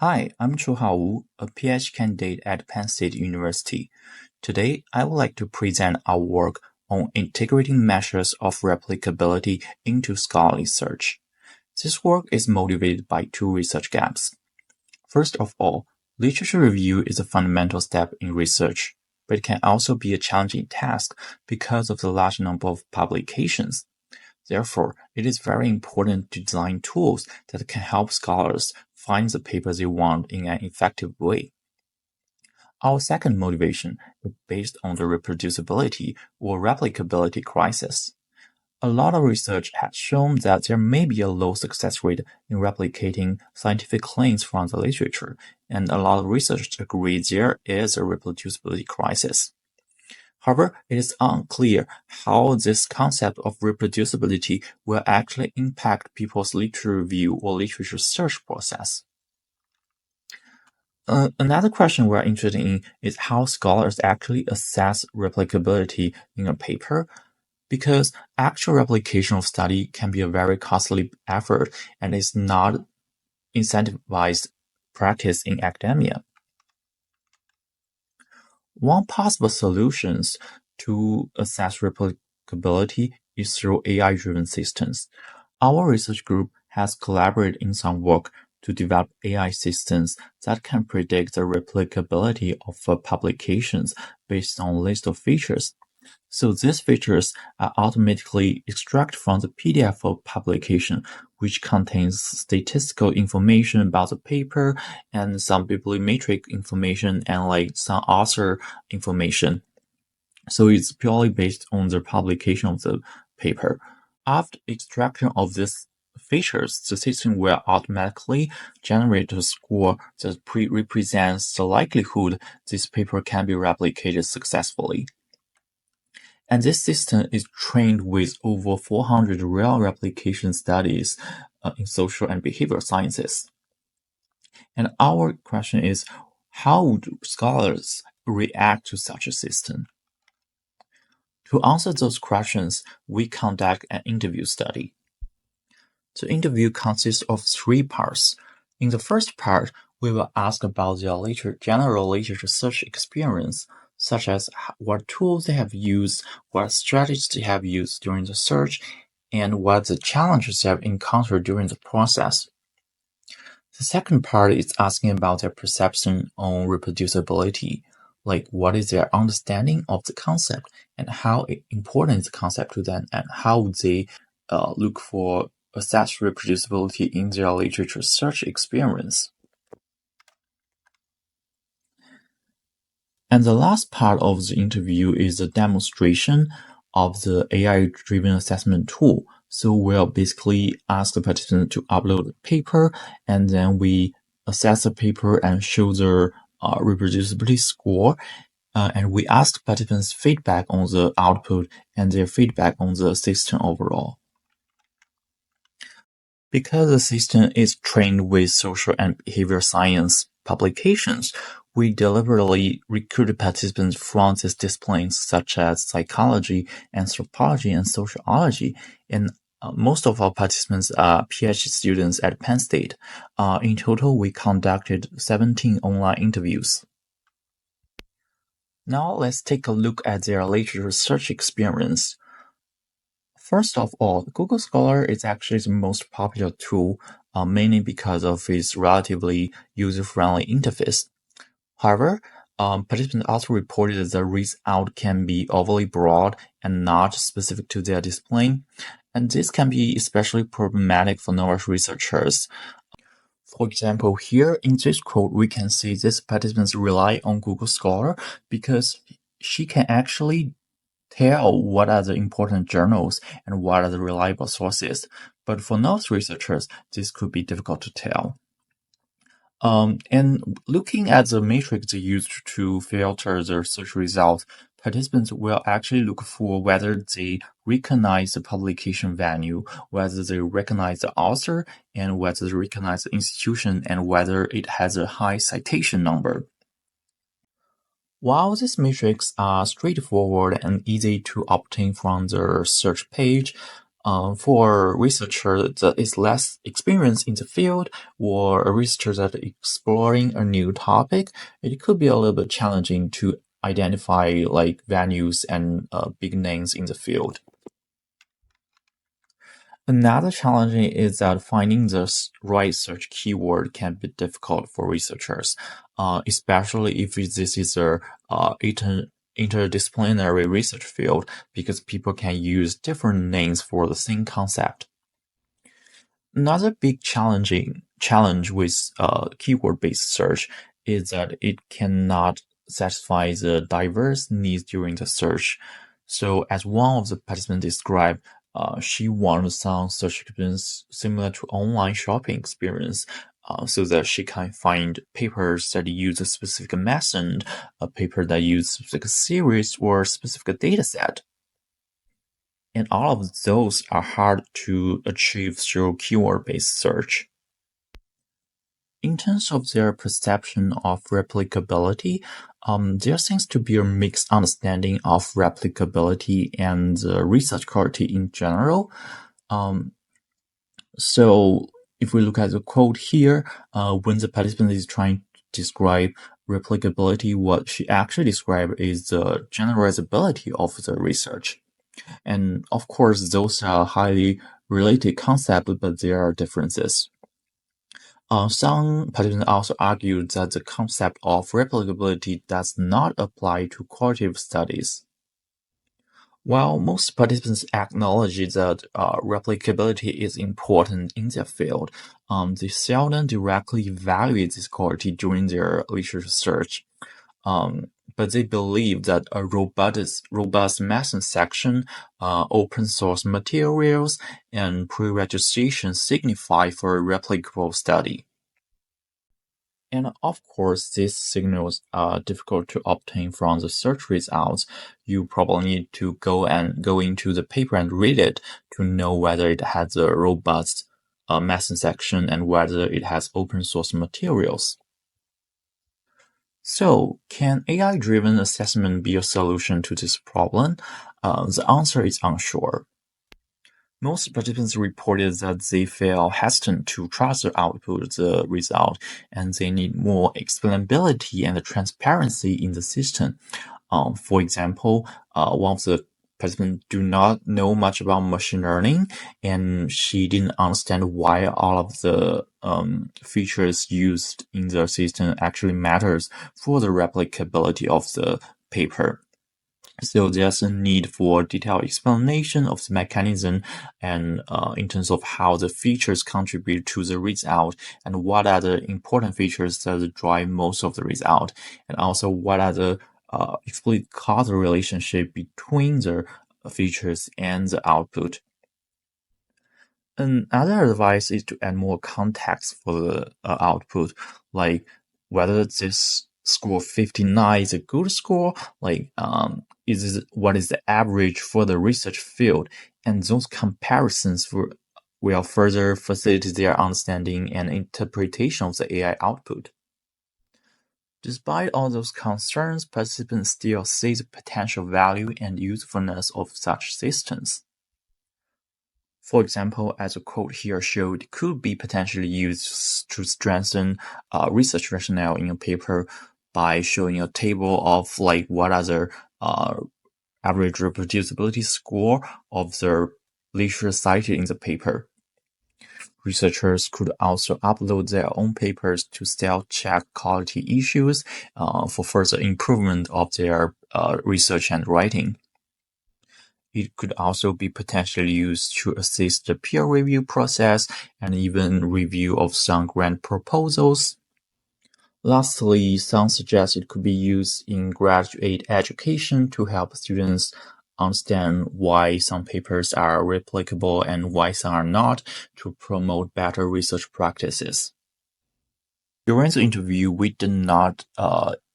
Hi, I'm Chuhao, a PhD candidate at Penn State University. Today, I would like to present our work on integrating measures of replicability into scholarly search. This work is motivated by two research gaps. First of all, literature review is a fundamental step in research, but it can also be a challenging task because of the large number of publications. Therefore, it is very important to design tools that can help scholars find the papers they want in an effective way. Our second motivation is based on the reproducibility or replicability crisis. A lot of research has shown that there may be a low success rate in replicating scientific claims from the literature, and a lot of researchers agree there is a reproducibility crisis. However, it is unclear how this concept of reproducibility will actually impact people's literature review or literature search process. Another question we're interested in is how scholars actually assess replicability in a paper, because actual replication of study can be a very costly effort and is not incentivized practice in academia. One possible solution to assess replicability is through AI-driven systems. Our research group has collaborated in some work to develop AI systems that can predict the replicability of publications based on a list of features. So these features are automatically extracted from the PDF of publication, which contains statistical information about the paper and some bibliometric information and some author information. So it's purely based on the publication of the paper. After extraction of these features, the system will automatically generate a score that represents the likelihood this paper can be replicated successfully. And this system is trained with over 400 real replication studies in social and behavioral sciences. And our question is, how would scholars react to such a system? To answer those questions, we conduct an interview study. The interview consists of three parts. In the first part, we will ask about their general literature search experience, such as what tools they have used, what strategies they have used during the search, and what the challenges they have encountered during the process. The second part is asking about their perception on reproducibility, like what is their understanding of the concept and how important is the concept to them, and how they look for assess reproducibility in their literature search experience. And the last part of the interview is the demonstration of the AI-driven assessment tool. So we'll basically ask the participant to upload a paper, and then we assess the paper and show their reproducibility score. And we ask participants feedback on the output and their feedback on the system overall. Because the system is trained with social and behavioral science publications, we deliberately recruited participants from these disciplines such as psychology, anthropology, and sociology. And most of our participants are PhD students at Penn State. In total, we conducted 17 online interviews. Now let's take a look at their literature search experience. First of all, Google Scholar is actually the most popular tool, mainly because of its relatively user-friendly interface. However, participants also reported that the result can be overly broad and not specific to their discipline, and this can be especially problematic for novice researchers. For example, here in this quote, we can see these participants rely on Google Scholar because she can actually tell what are the important journals and what are the reliable sources. But for novice researchers, this could be difficult to tell. And looking at the matrix used to filter the search results, participants will actually look for whether they recognize the publication venue, whether they recognize the author, and whether they recognize the institution, and whether it has a high citation number. While these metrics are straightforward and easy to obtain from the search page, For a researcher that is less experienced in the field or a researcher that is exploring a new topic, it could be a little bit challenging to identify like venues and big names in the field. Another challenge is that finding the right search keyword can be difficult for researchers, especially if this is a interdisciplinary research field, because people can use different names for the same concept. Another big challenge with keyword-based search is that it cannot satisfy the diverse needs during the search. So, as one of the participants described, she wanted some search experience similar to online shopping experience, so that she can find papers that use a specific method, a paper that use a specific series or specific data set. And all of those are hard to achieve through keyword-based search. In terms of their perception of replicability, there seems to be a mixed understanding of replicability and research quality in general. So if we look at the quote here, when the participant is trying to describe replicability, what she actually described is the generalizability of the research. And of course, those are highly related concepts, but there are differences. Some participants also argued that the concept of replicability does not apply to qualitative studies. While most participants acknowledge that replicability is important in their field, they seldom directly evaluate this quality during their research search. But they believe that a robust method section, open source materials, and pre-registration signify for a replicable study. And of course, these signals are difficult to obtain from the search results. You probably need to go into the paper and read it to know whether it has a robust method section and whether it has open source materials. So, can AI-driven assessment be a solution to this problem? The answer is unsure. Most participants reported that they feel hesitant to trust the result, and they need more explainability and transparency in the system. For example, one of the participants do not know much about machine learning, and she didn't understand why all of the features used in the system actually matters for the replicability of the paper. So there's a need for detailed explanation of the mechanism and in terms of how the features contribute to the result and what are the important features that drive most of the result, and also what are the explicit causal relationship between the features and the output. Another advice is to add more context for the output, like whether this score 59 is a good score, like what is the average for the research field, and those comparisons will further facilitate their understanding and interpretation of the AI output. Despite all those concerns, participants still see the potential value and usefulness of such systems. For example, as a quote here showed, could be potentially used to strengthen research rationale in a paper by showing a table of like what are the average reproducibility score of the literature cited in the paper. Researchers could also upload their own papers to self-check quality issues for further improvement of their research and writing. It could also be potentially used to assist the peer review process and even review of some grant proposals. Lastly, some suggest it could be used in graduate education to help students understand why some papers are replicable and why some are not, to promote better research practices. During the interview, we did not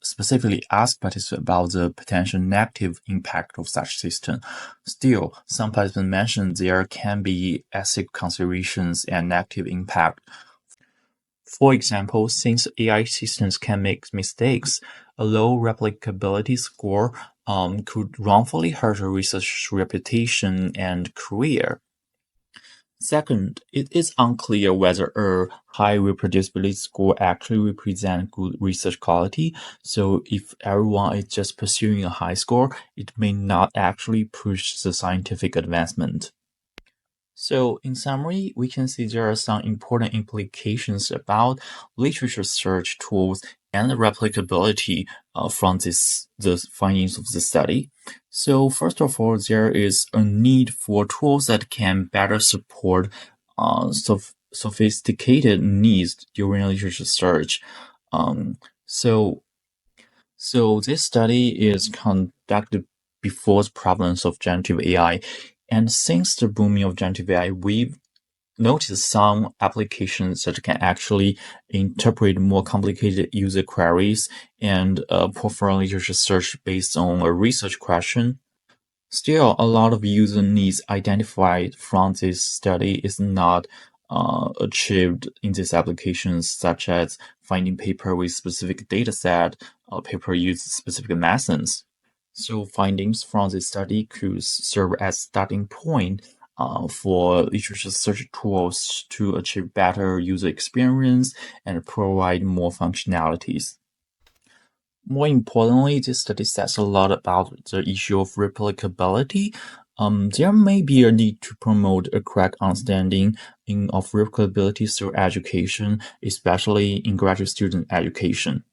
specifically ask participants about the potential negative impact of such system. Still, some participants mentioned there can be ethical considerations and negative impact. For example, since AI systems can make mistakes, a low replicability score could wrongfully hurt a researcher's reputation and career. Second, it is unclear whether a high reproducibility score actually represents good research quality. So if everyone is just pursuing a high score, it may not actually push the scientific advancement. So, in summary, we can see there are some important implications about literature search tools and the replicability from the findings of the study. So, first of all, there is a need for tools that can better support sophisticated needs during literature search. Um, so, so this study is conducted before the prevalence of generative AI. And since the booming of generative AI, we've noticed some applications that can actually interpret more complicated user queries and perform literature search based on a research question. Still, a lot of user needs identified from this study is not achieved in these applications, such as finding paper with specific data set, paper use specific methods. So findings from this study could serve as starting point for literature search tools to achieve better user experience and provide more functionalities. More importantly, this study says a lot about the issue of replicability. There may be a need to promote a correct understanding of replicability through education, especially in graduate student education.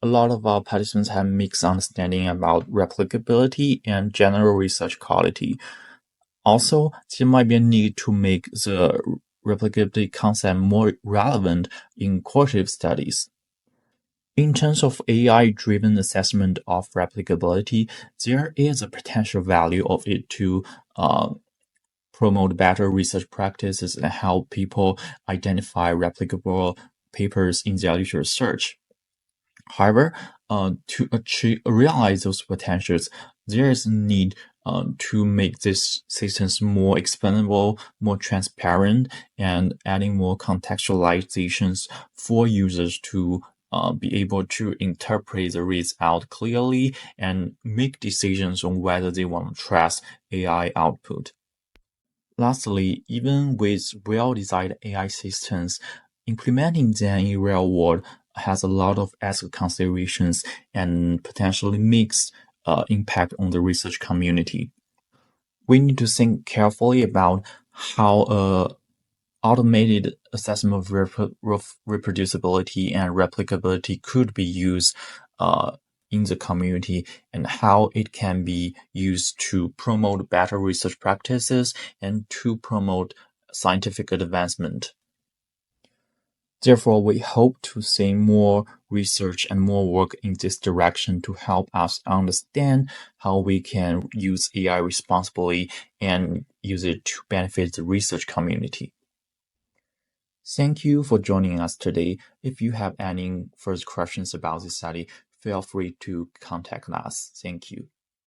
A lot of our participants have mixed understanding about replicability and general research quality. Also, there might be a need to make the replicability concept more relevant in qualitative studies. In terms of AI-driven assessment of replicability, there is a potential value of it to promote better research practices and help people identify replicable papers in their literature search. However, to realize those potentials, there is a need to make these systems more explainable, more transparent, and adding more contextualizations for users to be able to interpret the result clearly and make decisions on whether they want to trust AI output. Lastly, even with well-designed AI systems, implementing them in real world has a lot of ethical considerations and potentially mixed impact on the research community. We need to think carefully about how automated assessment of reproducibility and replicability could be used in the community and how it can be used to promote better research practices and to promote scientific advancement. Therefore, we hope to see more research and more work in this direction to help us understand how we can use AI responsibly and use it to benefit the research community. Thank you for joining us today. If you have any further questions about this study, feel free to contact us. Thank you.